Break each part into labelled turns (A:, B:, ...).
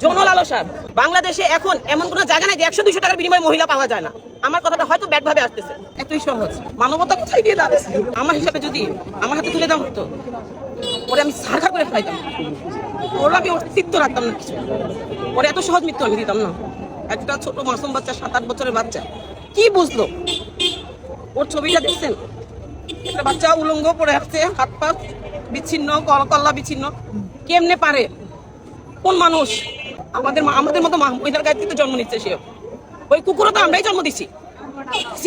A: যৌন লালসা বাংলাদেশে এখন এমন কোনো জায়গা নাই যে 100-200 টাকার বিনিময়ে মহিলা পাওয়া যায় না। আমার কথাটা হয়তো ব্যাড ভাবে আসতেছে, এতই সহজ। মানবতা কোথায় দিয়ে দাঁড়াচ্ছে? আমার হিসাবে যদি আমার হাতে তুলে দেওয়া হতো, ওরে আমি সারখা করে ফেলাইতাম, ওরা আমি অস্তিত্ব রাখতাম না কিছু। ওরে এত সহজ মৃত্যু আমি দিতাম না। একটা ছোট মাসুম বাচ্চা, 7-8 বছরের বাচ্চা, কি বুঝলো? ওর ছবিটা দেখছেন? একটা বাচ্চা উলঙ্গ পড়ে আসছে, হাত পা বিচ্ছিন্ন, কল্লা বিচ্ছিন্ন। কেমনে পারে? কোন মানুষ? আমাদের মতো মহিলার গায়ে তো জন্ম নিচ্ছে সে। ওই কুকুরও তো আমরাই জন্ম দিচ্ছি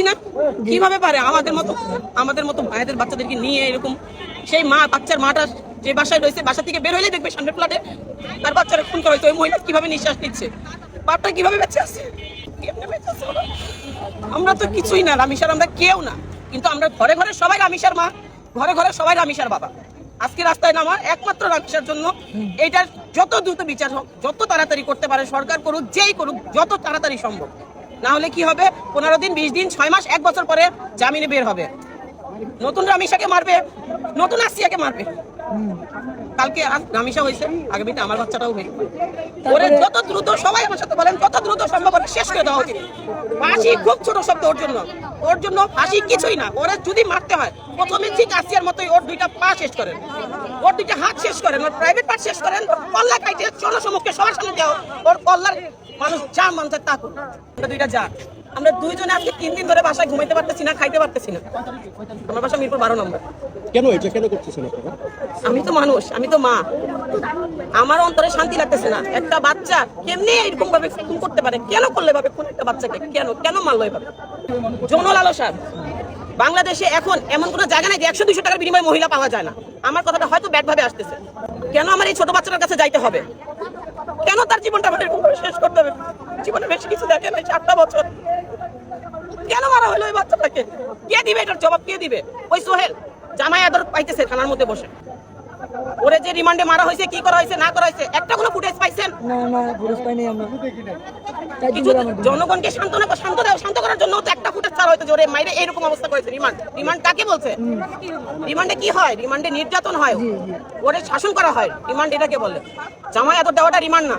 A: না? কিভাবে পারে আমাদের মতো মায়েদের বাচ্চাদেরকে নিয়ে এরকম? সেই বাচ্চার মাটা যে বাসায় রয়েছে, বাসা থেকে বের হইলে দেখবে সামনে ফ্ল্যাটে তার বাচ্চারা খুন করা হয়েছে। ওই মহিলা কিভাবে নিঃশ্বাস নিচ্ছে, বাপটা কিভাবে বেঁচে আছে? আমরা তো কিছুই না, রামিসার আমরা কেউ না, কিন্তু আমরা ঘরে ঘরে সবাই রামিসার মা, ঘরে ঘরে সবাই রামিসার বাবা। আজকে রাস্তায় নামা একমাত্র রামিসার জন্য। এইটার যত দ্রুত বিচার হোক, যত তাড়াতাড়ি করতে পারে সরকার করুক, যেই করুক, যত তাড়াতাড়ি সম্ভব। না হলে কি হবে? 15 দিন, 20 দিন, 6 মাস, 1 বছর পরে জামিনে বের হবে। নতুন রামিসাকে মারবে, নতুন আসিয়াকে মারবে। কালকে রামিসা হয়েছে, আগামীতে আমার বাচ্চাটাও হয়ে ওরে যত দ্রুত, সবাই আমার সাথে বলেন, যত দ্রুত সম্ভব শেষ করে দেওয়া উচিত। ফাঁসি খুব ছোট শব্দ ওর জন্য ফাঁসি কিছুই না। ওরা যদি মারতে হয়, প্রথমে ঠিক আসিয়ার মতোই ওর 2টা পা শেষ করেন, ওর 2টা হাত শেষ করেন, ওর প্রাইভেট পার্ট শেষ করেন, কল্লা কাইটে জনসমক্ষে সবার সামনে দেওয়া। ওর কল্লার মানুষ যা মন চায় তা করুন। 2টা যা আমরা 2 জনে আজকে 3 দিন ধরে বাসায় ঘুমাইতে পারতেছি না, খাইতে পারতেছি না। আমার বাসা মিরপুর 12 নম্বর।
B: কেন এটা কেন করতেছেন আপনারা?
A: আমি তো মানুষ, আমি তো মা, আমার অন্তরে শান্তি লাগতেছে না। একটা বাচ্চা কেমনি এরকম ভাবে খুন করতে পারে? কেন করলে ভাবে খুন একটা বাচ্চাকে? কেন মারলো এভাবে? যৌন লালসা বাংলাদেশে এখন এমন কোনো জায়গা নাই যে 100-200 টাকার বিনিময়ে মহিলা পাওয়া যায় না। আমার কথাটা হয়তো ব্যাড ভাবে আসতেছে। কেন আমার এই ছোট বাচ্চাটার কাছে যাইতে হবে? কেন তার জীবনটা আমার এরকম করে শেষ করতে হবে? জীবনে বেশি কিছু দেখে নাই, 7টা বছর। কেন মারা হলো ওই বাচ্চাটাকে? কে দিবে এটার জবাব? কে দিবে? ওই সোহেল জামাই আদর পাইতেছে থানার মধ্যে বসে। ওরে যে রিমান্ডে মারা হয়েছে, কি করা হয়েছে না করা হয়েছে, একটা কোনো ফুটেজ পাইছেন?
C: না ফুটেজ পাইনি আমরা।
A: কিছু জনগণকে শান্ত করার জন্য তো একটা ফুটেজ ছাড়া হয়তো, যে ওরে মাইরে এরকম অবস্থা করেছে। রিমান্ড কাকে বলছে? রিমান্ডে কি হয়? রিমান্ডে নির্যাতন হয়, ওরে শাসন করা হয়। রিমান্ড এটাকে বলে। জামাই আদর দেওয়াটা রিমান্ড না।